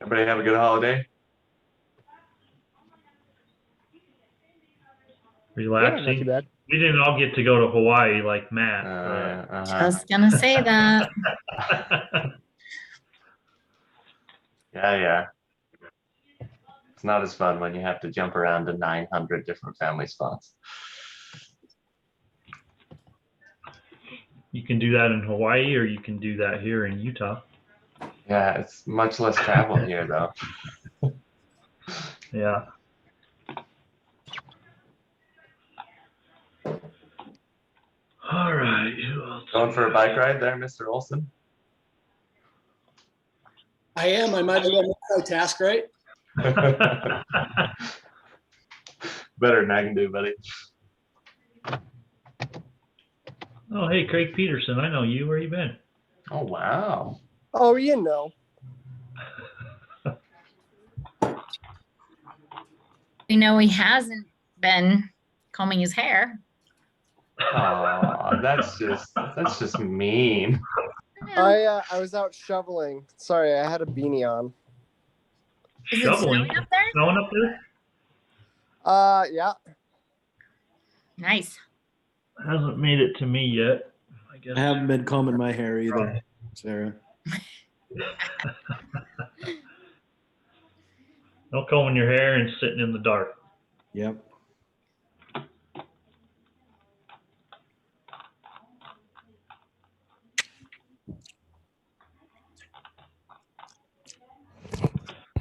Everybody have a good holiday? Relaxing. Yeah, not too bad. We didn't all get to go to Hawaii like Matt. Just gonna say that. Yeah. It's not as fun when you have to jump around to 900 different family spots. You can do that in Hawaii, or you can do that here in Utah. Yeah, it's much less travel here, though. Yeah. All right. Who else? Going for a bike ride there, Mr. Olson? I am. I might as well make my task right. Better than I can do, buddy. Oh, hey, Craig Peterson. I know you. Where you been? Oh, wow. Oh, you know. We know he hasn't been combing his hair. Oh, that's just mean. I was out shoveling. Sorry, I had a beanie on. Is it Shoveling. snowing up there? Snowing up there? Yeah. Nice. Hasn't made it to me yet. I guess. I haven't been combing my hair either, Sarah. No combing your hair and sitting in the dark. Yep.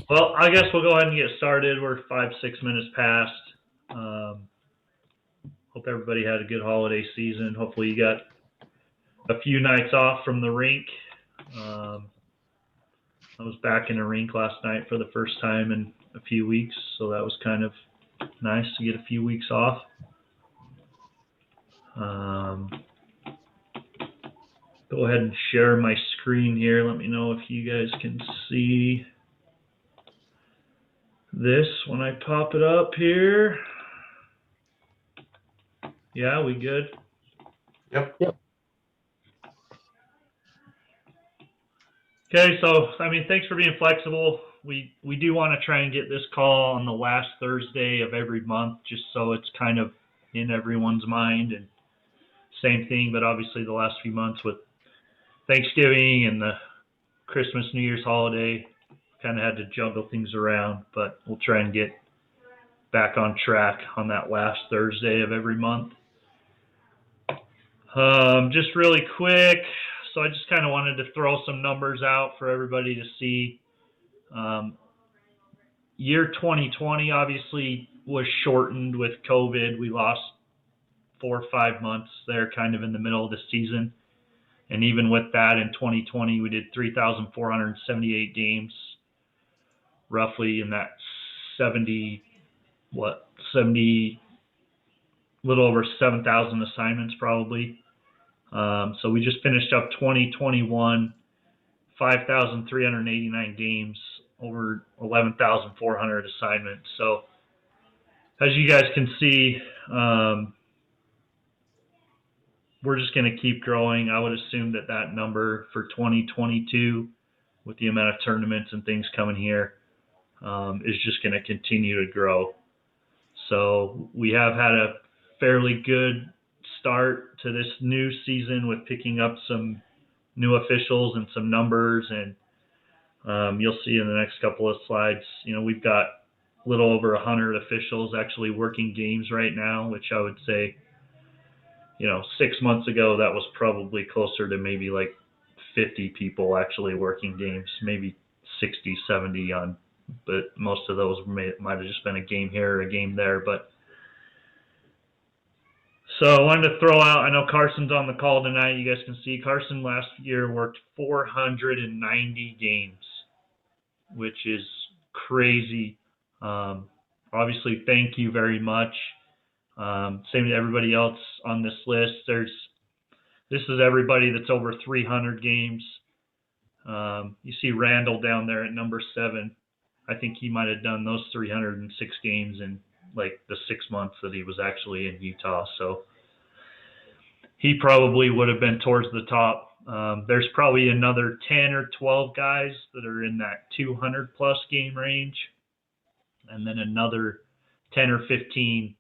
Well, I guess we'll go ahead and get started. We're 5-6 minutes past. Hope everybody had a good holiday season. Hopefully you got a few nights off from the rink. I was back in a rink last night for the first time in a few weeks, so that was kind of nice to get a few weeks off. Go ahead and share my screen here. Let me know if you guys can see this when I pop it up here. Yeah, we good? Yep. Okay, so, thanks for being flexible. We do want to try and get this call on the last Thursday of every month, just so it's kind of in everyone's mind. And same thing, but obviously the last few months with Thanksgiving and the Christmas, New Year's holiday, kind of had to juggle things around, but we'll try and get back on track on that last Thursday of every month. Just really quick, so I just kind of wanted to throw some numbers out for everybody to see. Year 2020 obviously was shortened with COVID. We lost 4 or 5 months there kind of in the middle of the season. And even with that, in 2020, we did 3,478 games, roughly in that 70, little over 7,000 assignments probably. So we just finished up 2021, 5,389 games, over 11,400 assignments. So as you guys can see, we're just going to keep growing. I would assume that number for 2022, with the amount of tournaments and things coming here, is just going to continue to grow. So we have had a fairly good start to this new season with picking up some new officials and some numbers, and you'll see in the next couple of slides, we've got a little over 100 officials actually working games right now, which I would say, 6 months ago, that was probably closer to maybe like 50 people actually working games, maybe 60, 70 on, but most of those might have just been a game here or a game there. But so I wanted to throw out, I know Carson's on the call tonight. You guys can see Carson last year worked 490 games, which is crazy. Obviously, thank you very much. Same to everybody else on this list. This is everybody that's over 300 games. You see Randall down there at number 7. I think he might have done those 306 games in like the 6 months that he was actually in Utah. So he probably would have been towards the top There's probably another 10 or 12 guys that are in that 200 plus game range, and then another 10 or 15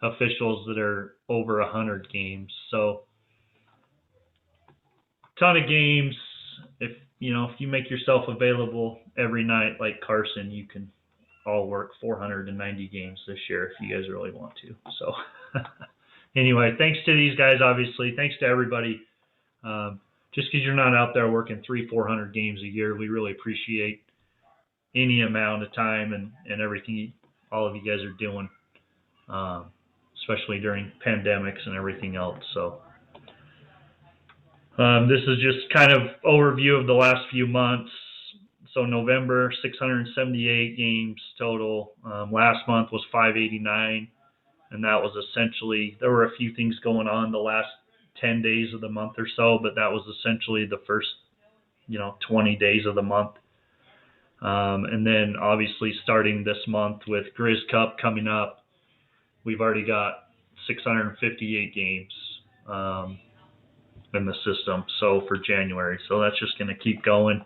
officials that are over 100 games. So, ton of games. If you make yourself available every night like Carson, you can all work 490 games this year if you guys really want to. So anyway, thanks to these guys, obviously. Thanks to everybody. Just because you're not out there working 300-400 games a year, we really appreciate any amount of time and everything all of you guys are doing, especially during pandemics and everything else. So this is just kind of overview of the last few months. So November, 678 games total. Last month was 589, and that was essentially, there were a few things going on the last 10 days of the month or so, but that was essentially the first 20 days of the month. And then obviously starting this month with Grizz Cup coming up, we've already got 658 games in the system, so for January. So that's just going to keep going.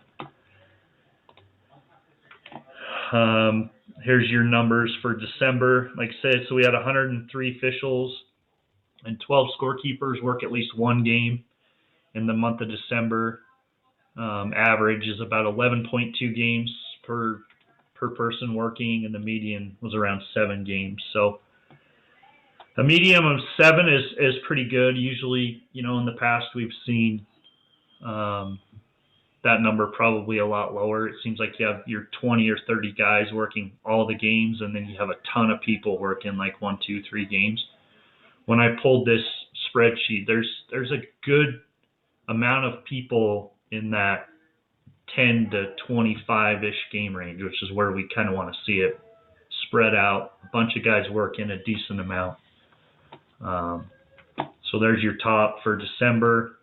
Here's your numbers for December. Like I said, so we had 103 officials and 12 scorekeepers work at least one game in the month of December. Average is about 11.2 games per person working, and the median was around 7 games. So a medium of 7 is pretty good. Usually, in the past we've seen that number probably a lot lower. It seems like you have your 20 or 30 guys working all the games, and then you have a ton of people working like 1, 2, 3 games. When I pulled this spreadsheet, there's a good amount of people in that 10 to 25-ish game range, which is where we kind of want to see it spread out. A bunch of guys working a decent amount. So there's your top for December.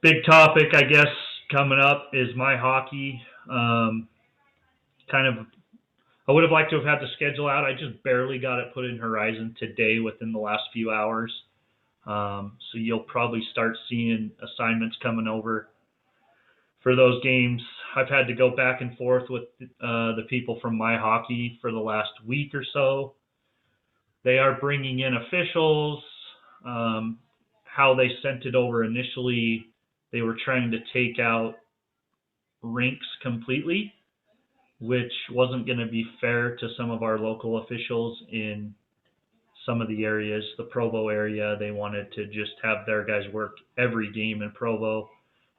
Big topic, I guess, coming up is my hockey. I would have liked to have had the schedule out. I just barely got it put in Horizon today within the last few hours. So you'll probably start seeing assignments coming over for those games. I've had to go back and forth with the people from My Hockey for the last week or so. They are bringing in officials. How they sent it over initially, they were trying to take out rinks completely, which wasn't going to be fair to some of our local officials in some of the areas. The Provo area, they wanted to just have their guys work every game in Provo,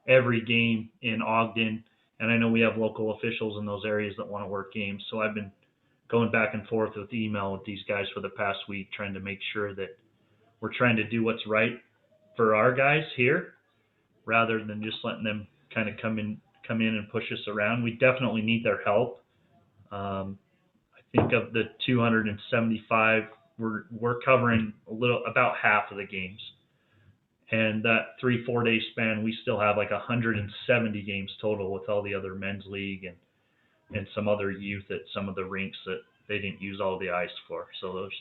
every game in Ogden. And I know we have local officials in those areas that want to work games. So I've been going back and forth with email with these guys for the past week, trying to make sure that we're trying to do what's right for our guys here, rather than just letting them kind of come in and push us around. We definitely need their help. I think of the 275, we're covering about half of the games. And that 3-4 day span, we still have like 170 games total with all the other men's league and some other youth at some of the rinks that they didn't use all the ice for. So there's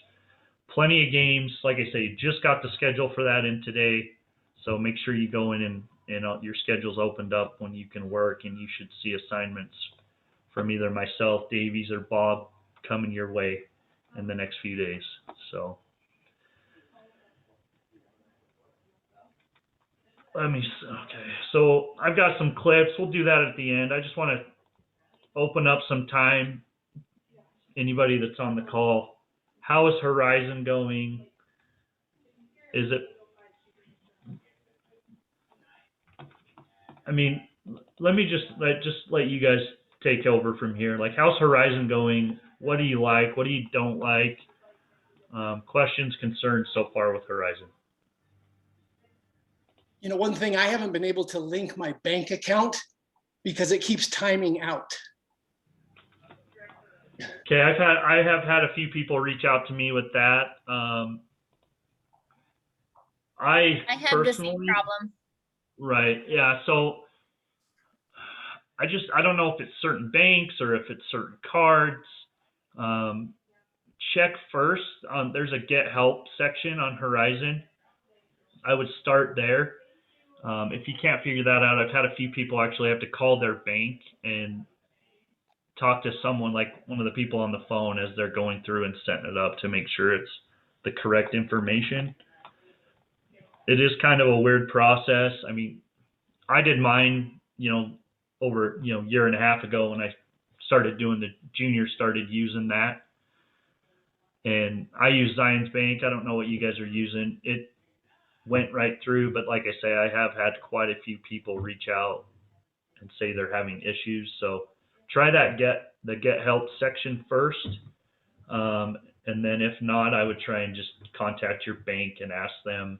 plenty of games. Like I say, just got the schedule for that in today. So make sure you go in and your schedule's opened up when you can work, and you should see assignments from either myself, Davies, or Bob coming your way in the next few days. So so I've got some clips. We'll do that at the end. I just want to open up some time. Anybody that's on the call, how is Horizon going? Is it, let me just let you guys take over from here. Like, how's Horizon going? What do you like? What do you don't like? Questions, concerns so far with Horizon? One thing, I haven't been able to link my bank account because it keeps timing out. Okay, I have had a few people reach out to me with that. I have the same problem. Right. Yeah. So I don't know if it's certain banks or if it's certain cards. Check first. There's a Get Help section on Horizon. I would start there. If you can't figure that out, I've had a few people actually have to call their bank and talk to someone like one of the people on the phone as they're going through and setting it up to make sure it's the correct information. It is kind of a weird process. I mean, I did mine, over, year and a half ago when I started doing the juniors, started using that. And I use Zions Bank. I don't know what you guys are using. It went right through, but like I say, I have had quite a few people reach out and say they're having issues. So try that the get help section first. And then if not, I would try and just contact your bank and ask them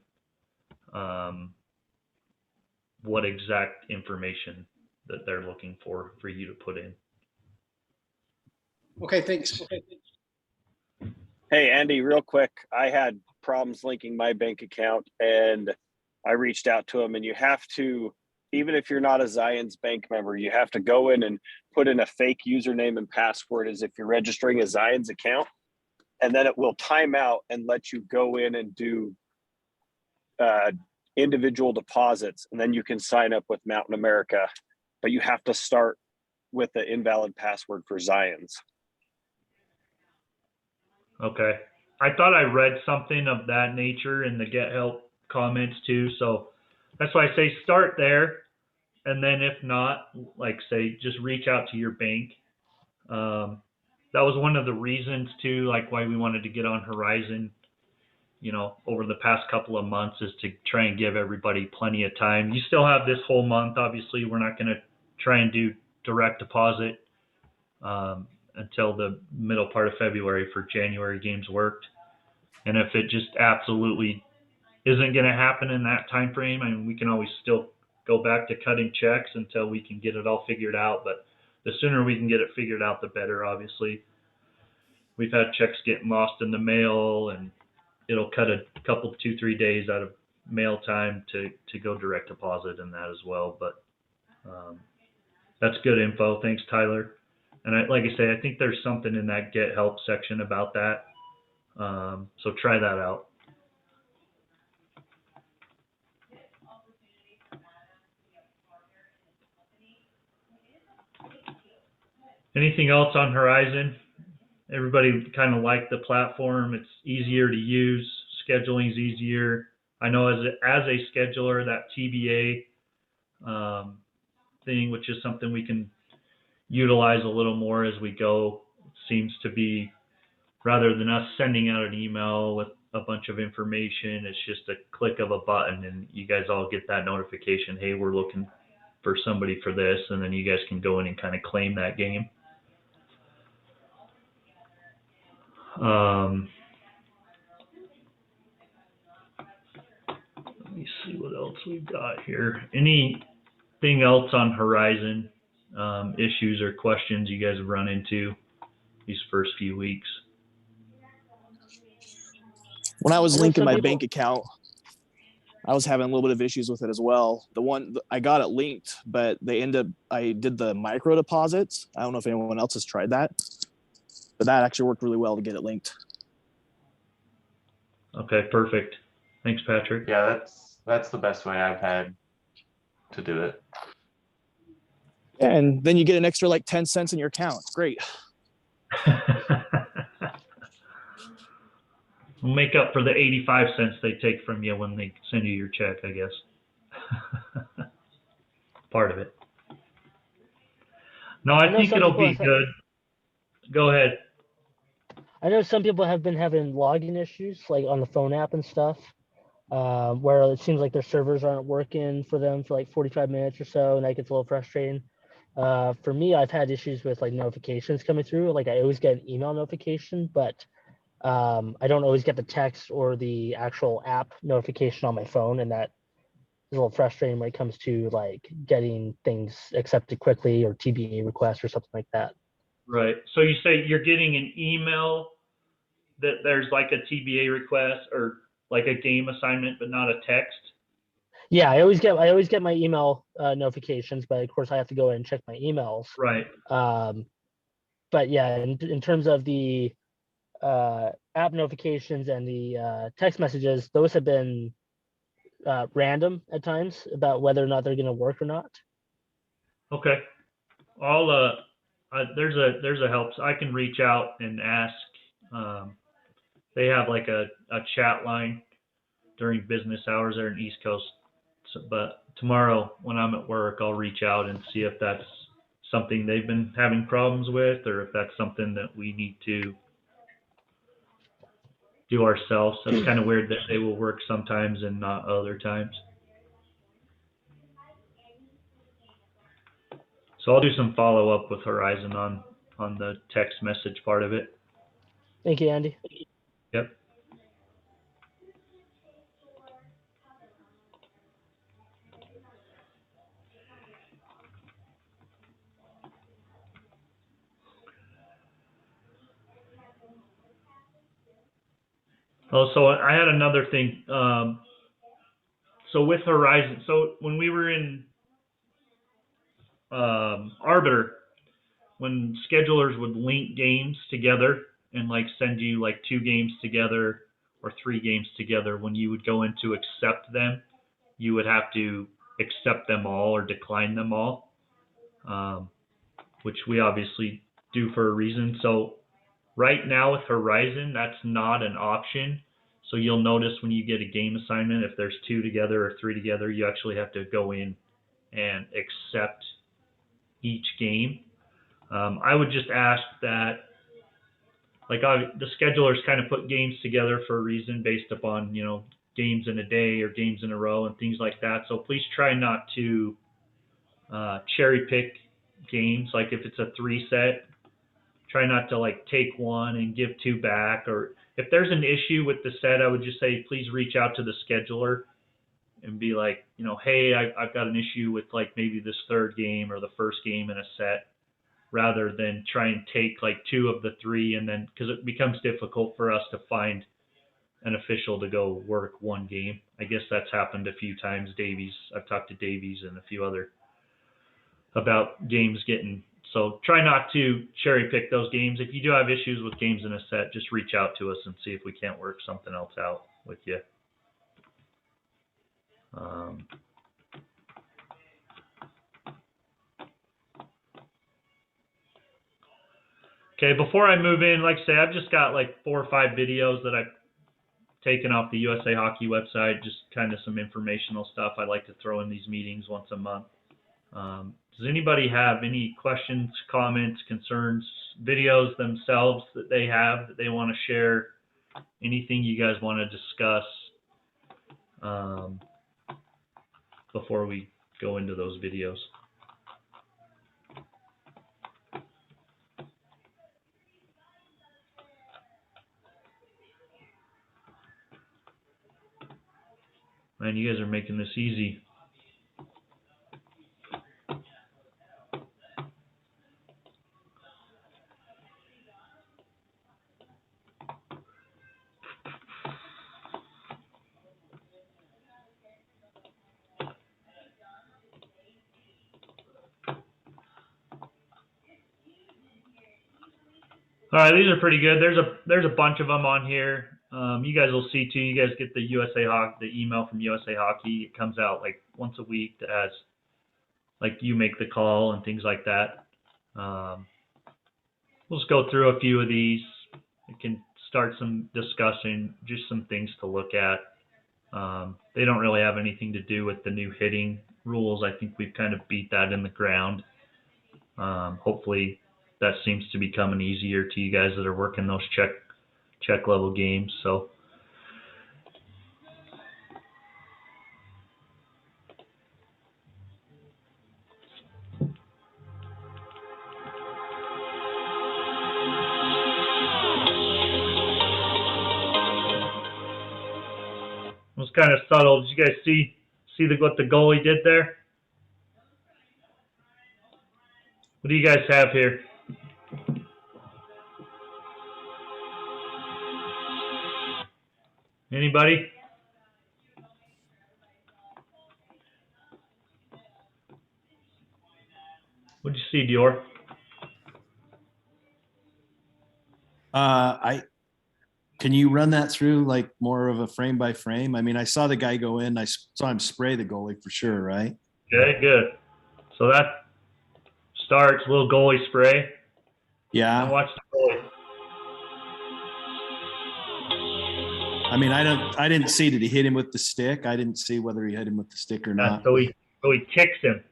what exact information that they're looking for you to put in. Okay, thanks. Hey, Andy, real quick. I had problems linking my bank account and I reached out to them, and you have to, even if you're not a Zions Bank member, you have to go in and put in a fake username and password as if you're registering a Zions account. And then it will time out and let you go in and do individual deposits. And then you can sign up with Mountain America, but you have to start with the invalid password for Zions. Okay. I thought I read something of that nature in the get help comments too. So that's why I say start there. And then if not, like say, just reach out to your bank. That was one of the reasons too, like why we wanted to get on Horizon, over the past couple of months, is to try and give everybody plenty of time. You still have this whole month. Obviously, we're not going to try and do direct deposit until the middle part of February for January games worked. And if it just absolutely isn't going to happen in that time frame, I mean, we can always still go back to cutting checks until we can get it all figured out. But the sooner we can get it figured out, the better, obviously. We've had checks getting lost in the mail, and it'll cut a couple, 2-3 days out of mail time to go direct deposit and that as well. But that's good info. Thanks, Tyler. And like I say, I think there's something in that get help section about that. So try that out. Anything else on Horizon? Everybody kind of liked the platform. It's easier to use. Scheduling is easier. I know as a scheduler, that TBA thing, which is something we can utilize a little more as we go, seems to be, rather than us sending out an email with a bunch of information, it's just a click of a button and you guys all get that notification, hey, we're looking for somebody for this, and then you guys can go in and kind of claim that game. Let me see what else we've got here. Anything else on Horizon, issues or questions you guys have run into these first few weeks? When I was linking my bank account, I was having a little bit of issues with it as well. I got it linked, but I did the micro deposits. I don't know if anyone else has tried that, but that actually worked really well to get it linked. Okay, perfect. Thanks, Patrick. Yeah, that's the best way I've had to do it. Yeah, and then you get an extra like 10 cents in your account. Great. We'll make up for the 85 cents they take from you when they send you your check, I guess. Part of it. No, I think it'll be good. Go ahead. I know some people have been having login issues, like on the phone app and stuff, where it seems like their servers aren't working for them for like 45 minutes or so, and that gets a little frustrating. For me, I've had issues with like notifications coming through. Like I always get an email notification, but I don't always get the text or the actual app notification on my phone, and that is a little frustrating when it comes to like getting things accepted quickly or TBA requests or something like that. Right. So you say you're getting an email that there's like a TBA request or like a game assignment, but not a text? Yeah, I always get my email notifications, but of course I have to go in and check my emails. Right. But yeah, in terms of the app notifications and the text messages, those have been random at times about whether or not they're going to work or not. Okay. I'll there's a help. I can reach out and ask. They have like a chat line during business hours there in East Coast. So, but tomorrow when I'm at work, I'll reach out and see if that's something they've been having problems with, or if that's something that we need to do ourselves. That's kind of weird that they will work sometimes and not other times. So I'll do some follow up with Horizon on the text message part of it. Thank you, Andy. Yep. Oh, so I had another thing. So with Horizon, so when we were in Arbiter, when schedulers would link games together and like send you like 2 games together or 3 games together, when you would go in to accept them, you would have to accept them all or decline them all, which we obviously do for a reason. So right now with Horizon, that's not an option. So you'll notice when you get a game assignment, if there's 2 together or 3 together, you actually have to go in and accept each game. I would just ask that, like the schedulers kind of put games together for a reason based upon, you know, games in a day or games in a row and things like that. So please try not to cherry pick games. Like if it's a 3 set, try not to like take one and give 2 back. Or if there's an issue with the set, I would just say, please reach out to the scheduler and be like, you know, hey, I've got an issue with like maybe this 3rd game or the 1st game in a set, rather than try and take like 2 of the 3, and then, because it becomes difficult for us to find an official to go work 1 game. I guess that's happened a few times. Davies, I've talked to Davies and a few other about games getting, so try not to cherry pick those games. If you do have issues with games in a set, just reach out to us and see if we can't work something else out with you. Okay, before I move in, like I say, I've just got like 4 or 5 videos that I've taken off the USA Hockey website, just kind of some informational stuff I like to throw in these meetings once a month. Does anybody have any questions, comments, concerns, videos themselves that they have that they want to share? Anything you guys want to discuss before we go into those videos? Man, you guys are making this easy. All right, these are pretty good. There's a bunch of them on here. You guys will see too. You guys get the USA Hockey, the email from USA Hockey. It comes out like once a week that has like you make the call and things like that. We'll just go through a few of these. We can start some discussion, just some things to look at. They don't really have anything to do with the new hitting rules. I think we've kind of beat that in the ground. Hopefully that seems to be coming easier to you guys that are working those check level games. So it was kind of subtle. Did you guys see what the goalie did there? What do you guys have here? Anybody? What'd you see, Dior? Can Can you run that through like more of a frame by frame? I mean, I saw the guy go in. I saw him spray the goalie for sure, right? Okay, good. So that starts little goalie spray. And Yeah. watch the goalie. I mean, I didn't see, did he hit him with the stick? I didn't see whether he hit him with the stick or not. So he kicks him.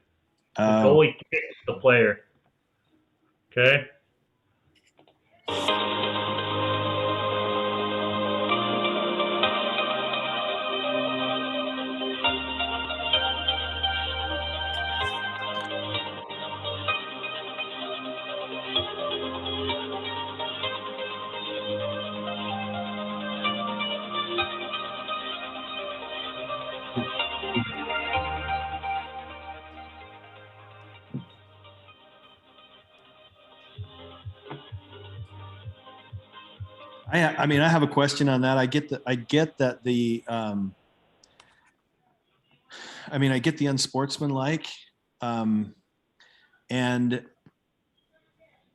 The Oh, goalie kicks the player. Okay. I mean, I have a question on that. I get that I mean, I get the unsportsmanlike, and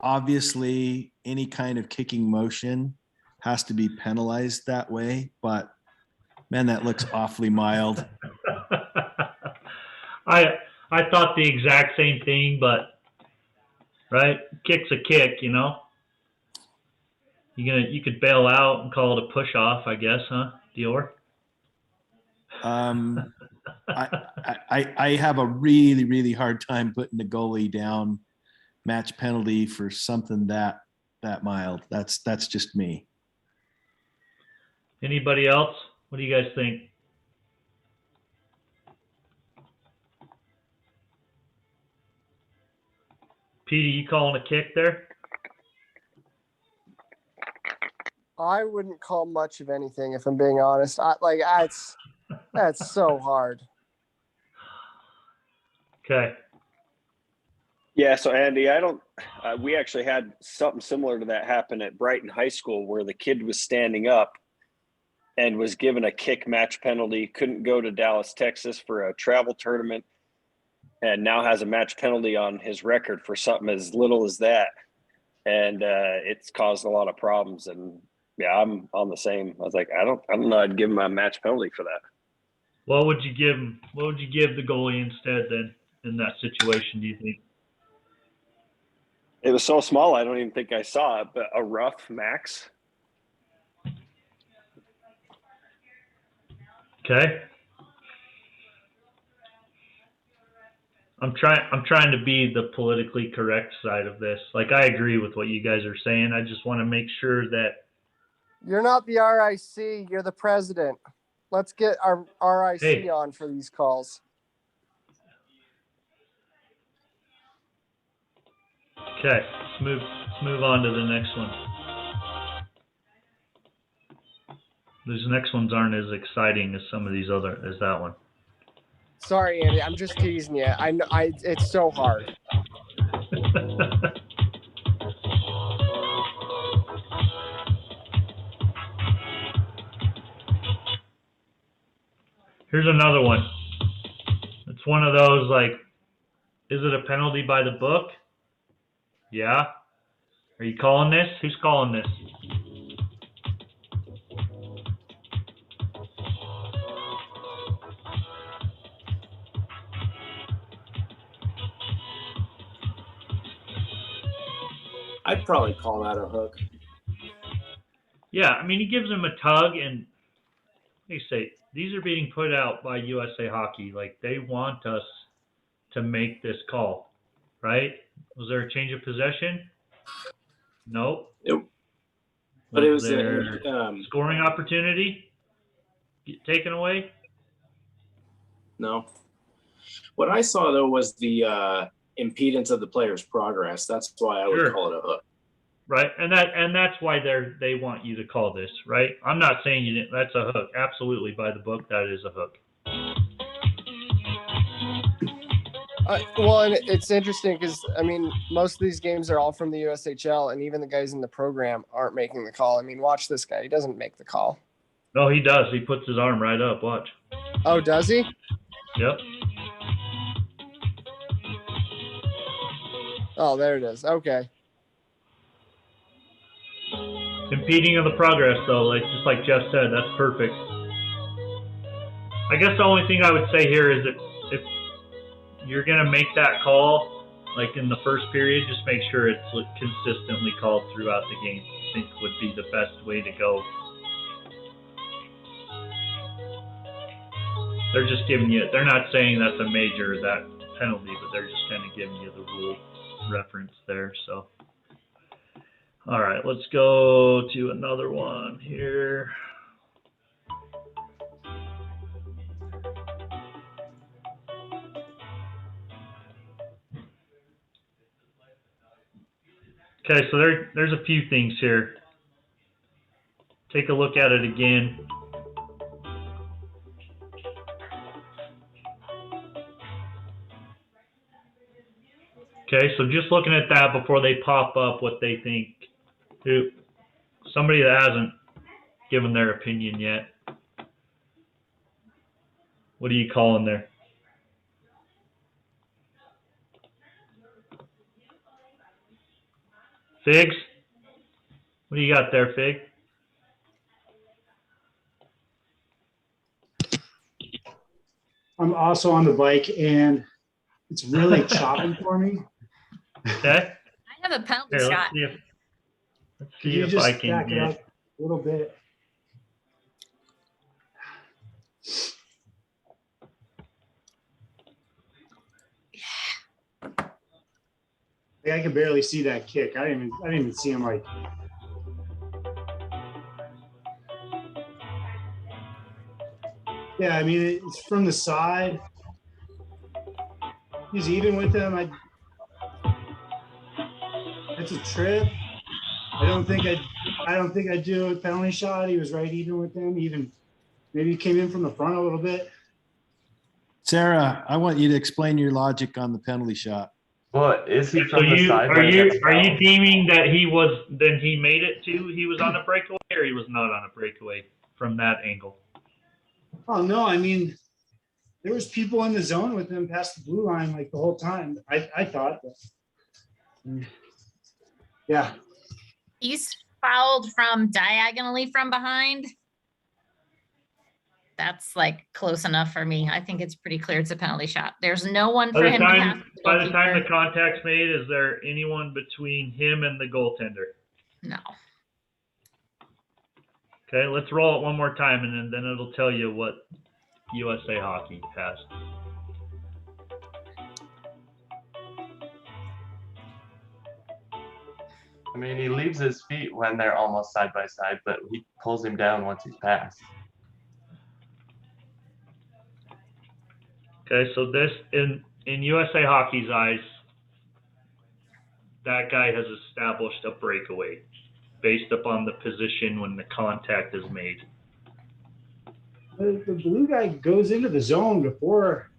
obviously any kind of kicking motion has to be penalized that way, but man, that looks awfully mild. I thought the exact same thing, but right, kick's a kick, you know. You could bail out and call it a push off, I guess, huh, Dior? I have a really, really hard time putting the goalie down match penalty for something that mild. That's just me. Anybody else? What do you guys think? Petey, you calling a kick there? I wouldn't call much of anything if I'm being honest. That's so hard. Okay. Yeah, so Andy, we actually had something similar to that happen at Brighton High School where the kid was standing up and was given a kick match penalty, couldn't go to Dallas, Texas for a travel tournament, and now has a match penalty on his record for something as little as that. And it's caused a lot of problems. And yeah, I'm on the same. I was like, I don't know. I'd give him a match penalty for that. What would you give him? What would you give the goalie instead then in that situation, do you think? It was so small, I don't even think I saw it, but a rough max. Okay. I'm trying to be the politically correct side of this. Like, I agree with what you guys are saying. I just want to make sure that You're not the RIC. You're the president. Let's get our RIC on for these calls. okay, let's move on to the next one. These next ones aren't as exciting as some of these as that one. Sorry, Andy. I'm just teasing you. I know. It's so hard. Here's another one. It's one of those like, is it a penalty by the book? Yeah. Are you calling this? Who's calling this? I'd probably call that a hook. Yeah, I mean, he gives him a tug, and they say these are being put out by USA Hockey. Like, they want us to make this call, right? Was there a change of possession? Nope. Nope. But it was there scoring opportunity taken away? No. What I saw, though, was the impedance of the player's progress. That's why I would call it a hook. Right, and that's why they want you to call this, right? I'm not saying you didn't. That's a hook. Absolutely, by the book, that is a hook. Well, and it's interesting because, I mean, most of these games are all from the USHL, and even the guys in the program aren't making the call. I mean, watch this guy. He doesn't make the call. No, he does. He puts his arm right up. Watch. Oh, does he? Yep. Oh, there it is. Okay. Impeding of the progress, though, like just like Jeff said, that's perfect. I guess the only thing I would say here is if you're gonna make that call, like in the first period, just make sure it's consistently called throughout the game. I think would be the best way to go. They're just giving you, they're not saying that's a major, that penalty, but they're just kind of giving you the rule reference there. So, all right, let's go to another one here. Okay, so there's a few things here. Take a look at it again. Okay, so just looking at that before they pop up what they think. Somebody that hasn't given their opinion yet. What are you calling there? Figs? What do you got there, Fig? I'm also on the bike and it's really chopping for me. Okay. I have a penalty Here, shot. let's Could see you if just I can back it get. up a little bit? Like, I can barely see that kick. I didn't even see him like. Yeah, I mean it's from the side. He's even with them. That's a trip. I don't think I'd do a penalty shot. He was right even with them. Even maybe he came in from the front a little bit. Sarah, I want you to explain your logic on the penalty shot. Well, is he So from the side? when he gets are you fouled? deeming that he made it to, he was on a breakaway, or he was not on a breakaway from that angle? Oh no, I mean there was people in the zone with him past the blue line like the whole time. I thought. But, yeah. He's fouled from diagonally from behind. That's like close enough for me. I think it's pretty clear it's a penalty shot. There's no one for him to pass. By the time the contact's made, is there anyone between him and the goaltender? No. Okay, let's roll it one more time, and then it'll tell you what USA Hockey has. I mean, he leaves his feet when they're almost side by side, but he pulls him down once he's passed. Okay, so this in USA Hockey's eyes, that guy has established a breakaway based upon the position when the contact is made. The blue guy goes into the zone before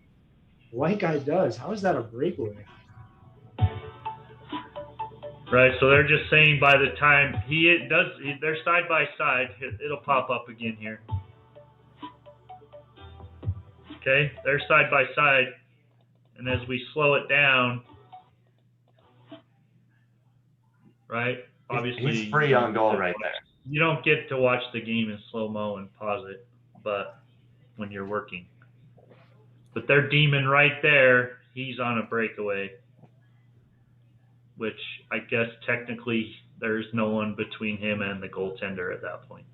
the white guy does. How is that a breakaway? Right, so they're just saying by the time they're side by side, it'll pop up again here. Okay, they're side by side, and as we slow it down, right, obviously He's free on goal right there. You don't get to watch the game in slow-mo and pause it, but when you're working. But they're deeming right there, he's on a breakaway, which I guess technically there's no one between him and the goaltender at that point.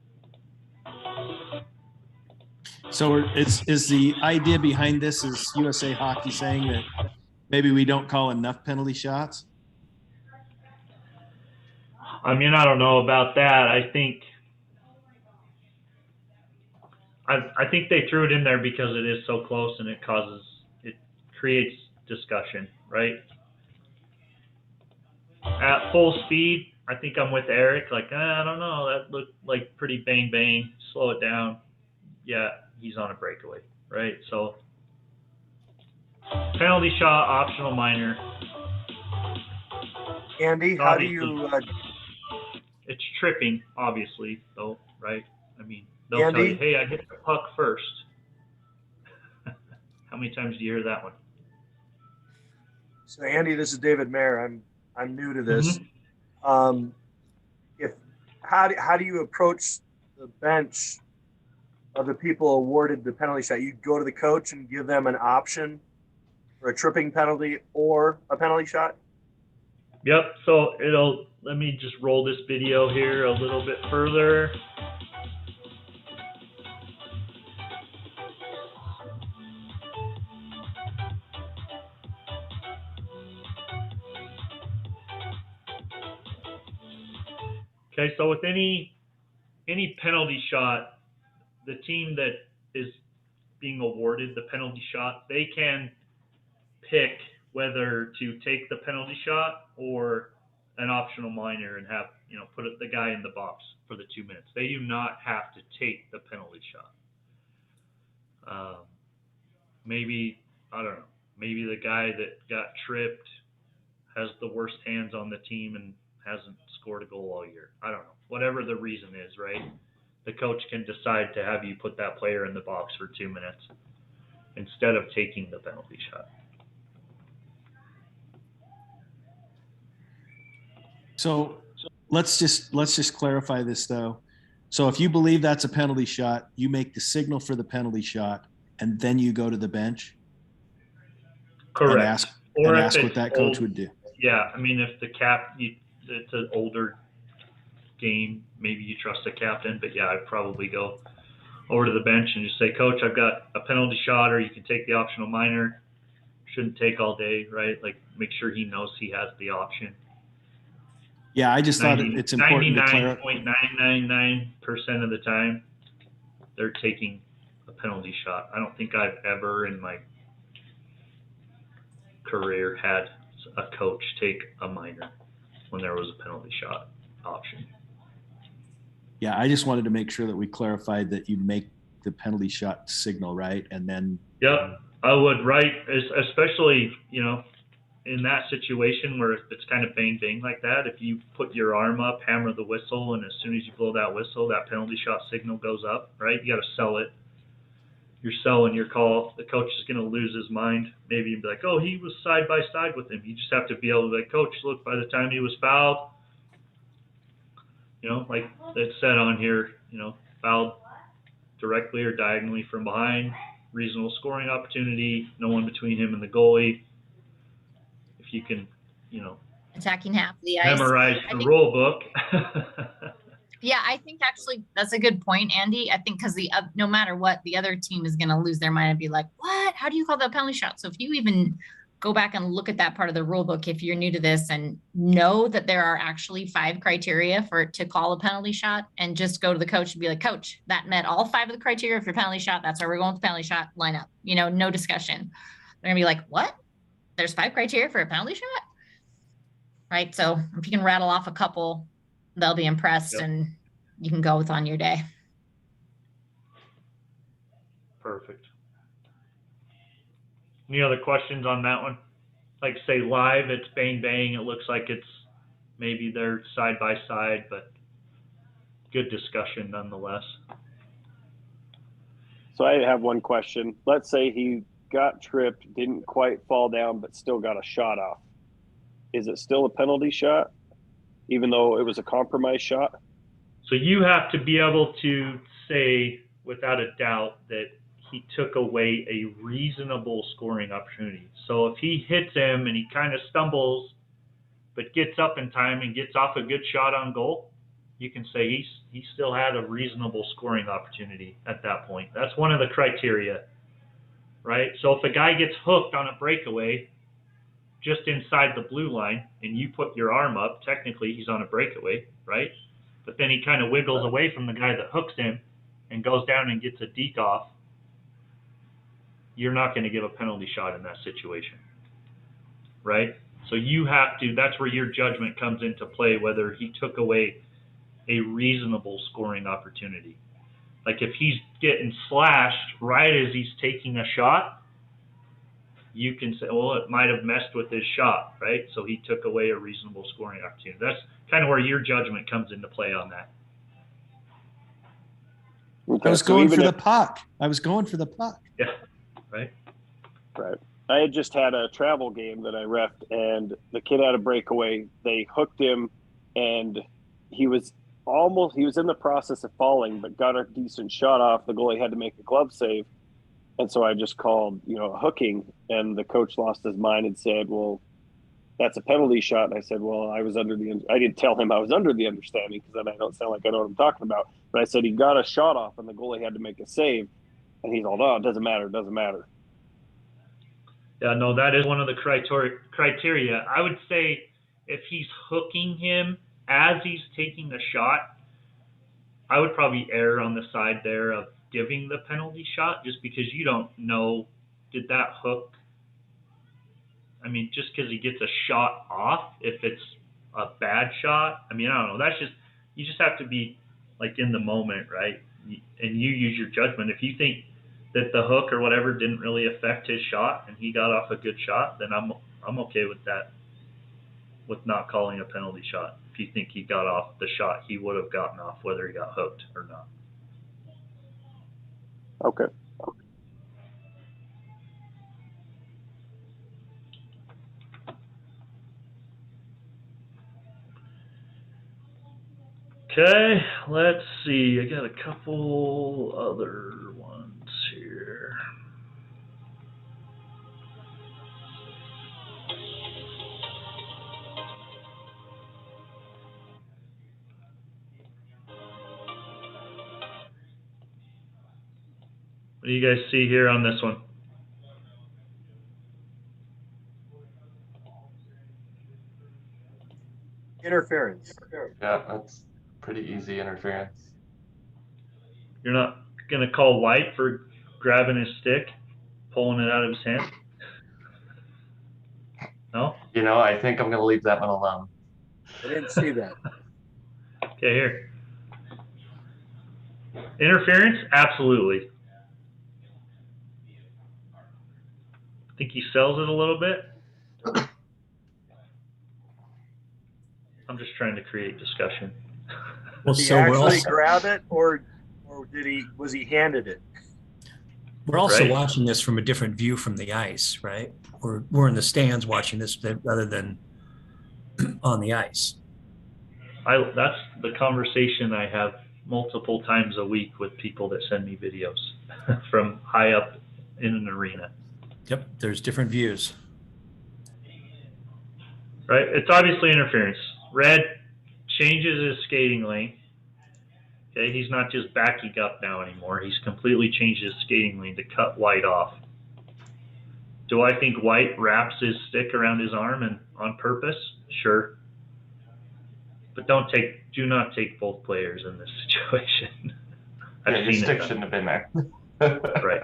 So is the idea behind this is USA Hockey saying that maybe we don't call enough penalty shots? I mean, I don't know about that. I think they threw it in there because it is so close and it creates discussion, right? At full speed, I think I'm with Eric. Like, I don't know. That looked like pretty bang bang. Slow it down. Yeah, he's on a breakaway, right? So penalty shot, optional minor. Andy, how do you? It's tripping, obviously, though, right? I mean, they'll tell Andy? you, hey, I hit the puck first. How many times do you hear that one? So Andy, this is David Mayer. I'm new to this. Mm-hmm. how do you approach the bench of the people awarded the penalty shot? You go to the coach and give them an option for a tripping penalty or a penalty shot? Yep. So let me just roll this video here a little bit further. Okay, so with any penalty shot, the team that is being awarded the penalty shot, they can pick whether to take the penalty shot or an optional minor and have, put the guy in the box for the 2 minutes. They do not have to take the penalty shot. Maybe, I don't know, maybe the guy that got tripped has the worst hands on the team and hasn't scored a goal all year. I don't know. Whatever the reason is, right? The coach can decide to have you put that player in the box for 2 minutes instead of taking the penalty shot. So let's just clarify this though. So if you believe that's a penalty shot, you make the signal for the penalty shot, and then you go to the bench. Correct. And ask what that coach would do. Yeah, I mean, if it's an older game, maybe you trust the captain, but yeah, I'd probably go over to the bench and just say, Coach, I've got a penalty shot, or you can take the optional minor. Shouldn't take all day, right? Like, make sure he knows he has the option. Yeah, I just thought it's important to clarify. 99.999% of the time, they're taking a penalty shot. I don't think I've ever in my career had a coach take a minor when there was a penalty shot option. Yeah, I just wanted to make sure that we clarified that you make the penalty shot signal, right? And then. Yep, I would, right? Especially, in that situation where it's kind of bang bang like that, if you put your arm up, hammer the whistle, and as soon as you blow that whistle, that penalty shot signal goes up, right? You got to sell it. You're selling your call. The coach is going to lose his mind. Maybe you'd be like, oh, he was side by side with him. You just have to be able to be like, Coach, look, by the time he was fouled, like it said on here, fouled directly or diagonally from behind, reasonable scoring opportunity, no one between him and the goalie. If you can, attacking half of the ice. Memorize the rule book. Yeah, I think actually that's a good point, Andy. I think because no matter what, the other team is going to lose their mind and be like, what? How do you call that penalty shot? So if you even go back and look at that part of the rule book, if you're new to this, and know that there are actually 5 criteria to call a penalty shot, and just go to the coach and be like, Coach, that met all 5 of the criteria for your penalty shot. That's why we're going with the penalty shot. Line up. No discussion. They're going to be like, what? There's 5 criteria for a penalty shot? Right? So if you can rattle off a couple, they'll be impressed. Yep. And you can go with on your day. Perfect. Any other questions on that one? Like say live, it's bang bang. It looks like it's maybe they're side by side, but good discussion nonetheless. So I have one question. Let's say he got tripped, didn't quite fall down, but still got a shot off. Is it still a penalty shot, even though it was a compromised shot? So you have to be able to say without a doubt that he took away a reasonable scoring opportunity. So if he hits him and he kind of stumbles, but gets up in time and gets off a good shot on goal, you can say he still had a reasonable scoring opportunity at that point. That's one of the criteria, right? So if a guy gets hooked on a breakaway just inside the blue line and you put your arm up, technically he's on a breakaway, right? But then he kind of wiggles away from the guy that hooks him and goes down and gets a deke off. You're not going to give a penalty shot in that situation, right? So you have to, that's where your judgment comes into play, whether he took away a reasonable scoring opportunity. Like if he's getting slashed right as he's taking a shot, you can say, well, it might have messed with his shot, right? So he took away a reasonable scoring opportunity. That's kind of where your judgment comes into play on that. I was going for the puck. Yeah, right. Right. I had just had a travel game that I reffed, and the kid had a breakaway. They hooked him, and he was he was in the process of falling, but got a decent shot off. The goalie had to make a glove save. And so I just called, hooking, and the coach lost his mind and said, well, that's a penalty shot. And I said, well, I didn't tell him I was under the understanding, because then I don't sound like I know what I'm talking about. But I said, he got a shot off and the goalie had to make a save. And he's all, no, it doesn't matter. It doesn't matter. Yeah, no, that is one of the criteria. I would say if he's hooking him as he's taking the shot, I would probably err on the side there of giving the penalty shot, just because you don't know, did that hook? I mean, just because he gets a shot off, if it's a bad shot, I mean, I don't know. That's just, you just have to be like in the moment, right? And you use your judgment. If you think that the hook or whatever didn't really affect his shot and he got off a good shot, then I'm okay with that, with not calling a penalty shot. If you think he got off the shot he would have gotten off, whether he got hooked or not. Okay. Okay, let's see. I got a couple other ones here. What do you guys see here on this one? Interference. Yeah, that's pretty easy interference. You're not going to call White for grabbing his stick, pulling it out of his hand? No? I think I'm going to leave that one alone. I didn't see that. Okay, here. Interference? Absolutely. Think he sells it a little bit? I'm just trying to create discussion. Well, Did he so actually grab it, or was he handed it? we're also Right. watching this from a different view from the ice, right? We're in the stands watching this rather than on the ice. That's the conversation I have multiple times a week with people that send me videos from high up in an arena. Yep, there's different views. Right? It's obviously interference. Red changes his skating lane. Okay, he's not just backing up now anymore. He's completely changed his skating lane to cut White off. Do I think White wraps his stick around his arm and on purpose? Sure. But do not take both players in this situation. I've Yeah, your seen stick it shouldn't have been there. Right.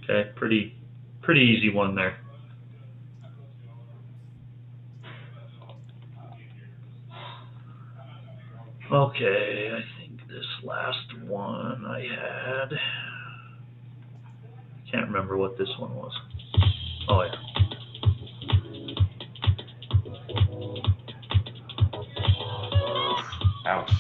Okay, pretty easy one there. Okay, I think this last one I had, can't remember what this one was. Oh yeah. Ouch.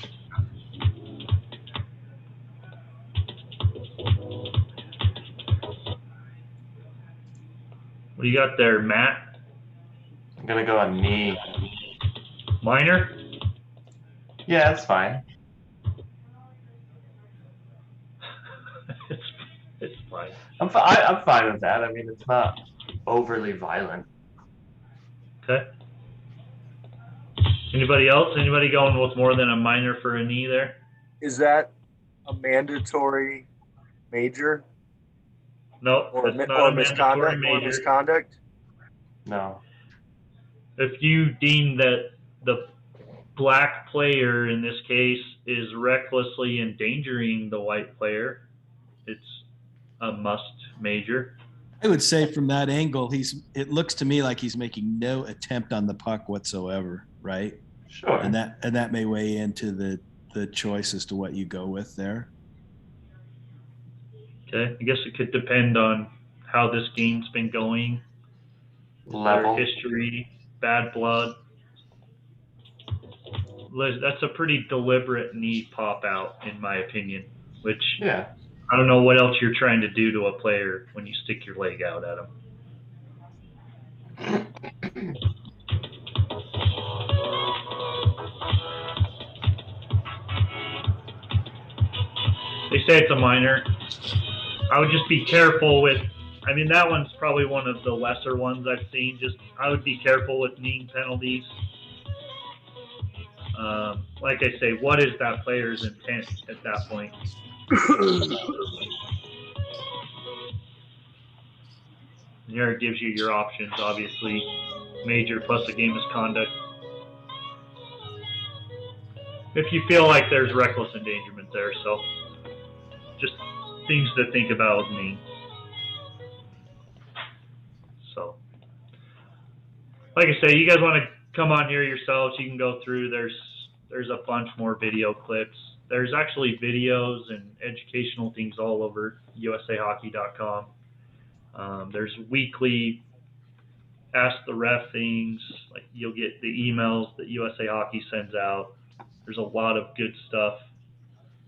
What do you got there, Matt? I'm going to go on knee. Minor? Yeah, that's fine. It's fine. I'm fine with that. I mean, it's not overly violent. Okay. Anybody else? Anybody going with more than a minor for a knee there? Is that a mandatory major No, or, it's not a mandatory major. misconduct? No. If you deem that the black player in this case is recklessly endangering the white player, it's a must major. I would say from that angle, it looks to me like he's making no attempt on the puck whatsoever, right? Sure. And that may weigh into the choice as to what you go with there. Okay, I guess it could depend on how this game's been going, Level. their history, bad blood. That's a pretty deliberate knee pop out, in my opinion, which Yeah. I don't know what else you're trying to do to a player when you stick your leg out at him. They say it's a minor. I would just be careful with, I mean, that one's probably one of the lesser ones I've seen. Just, I would be careful with kneeing penalties. Like I say, what is that player's intent at that point? Here it gives you your options, obviously. Major plus a game misconduct. If you feel like there's reckless endangerment there, so just things to think about with me. So, like I say, you guys want to come on here yourselves, you can go through. There's a bunch more video clips. There's actually videos and educational things all over usahockey.com. There's weekly Ask the Ref things. Like, you'll get the emails that USA Hockey sends out. There's a lot of good stuff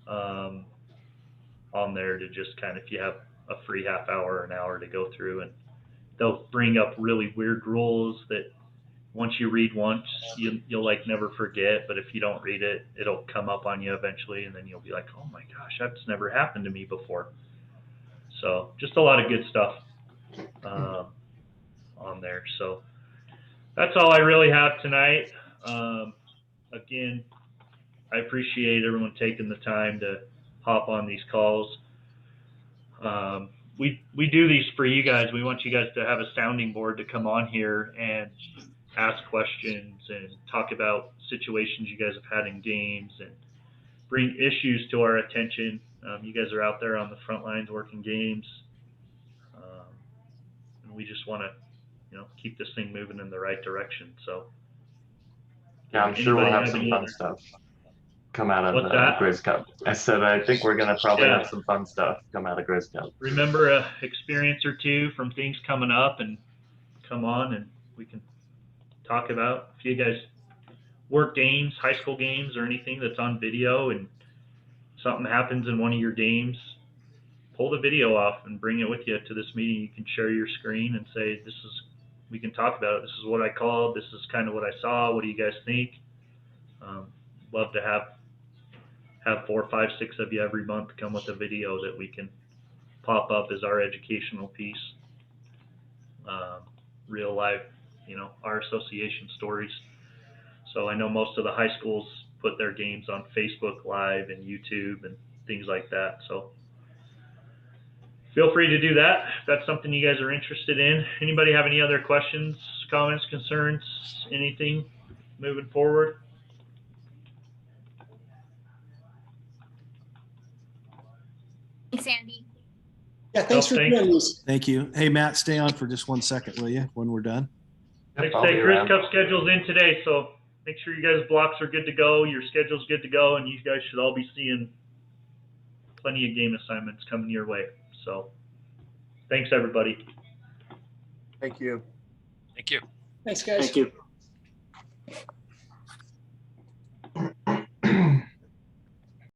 on there to just kind of, if you have a free half hour or an hour to go through, and they'll bring up really weird rules that once you read once, you'll like never forget, but if you don't read it, it'll come up on you eventually, and then you'll be like, oh my gosh, that's never happened to me before. So just a lot of good stuff on there. So that's all I really have tonight. Again, I appreciate everyone taking the time to hop on these calls. We do these for you guys. We want you guys to have a sounding board to come on here and ask questions and talk about situations you guys have had in games and bring issues to our attention. You guys are out there on the front lines working games. And we just want to, keep this thing moving in the right direction. So yeah, I'm sure we'll have some fun stuff come out of the Grizz Cup. I said, I think we're going to probably have some fun stuff come out of Grizz Cup. Remember a experience or two from things coming up, and come on and we can talk about if you guys work games, high school games, or anything that's on video, and something happens in one of your games, pull the video off and bring it with you to this meeting. You can share your screen and say, we can talk about it. This is what I called. This is kind of what I saw. What do you guys think? Love to have 4, 5, 6 of you every month come with a video that we can pop up as our educational piece. Real life, our association stories. So I know most of the high schools put their games on Facebook Live and YouTube and things like that. So feel free to do that if that's something you guys are interested in. Anybody have any other questions, comments, concerns, anything moving forward? Thanks, Andy. Yeah, thanks for doing this. Thank you. Hey, Matt, stay on for just 1 second, will you, when we're done? Like I say, Grizz Cup schedule's in today, so make sure you guys' blocks are good to go, your schedule's good to go, and you guys should all be seeing plenty of game assignments coming your way. So thanks, everybody. Thank you. Thank you. Thanks, guys. Thank you.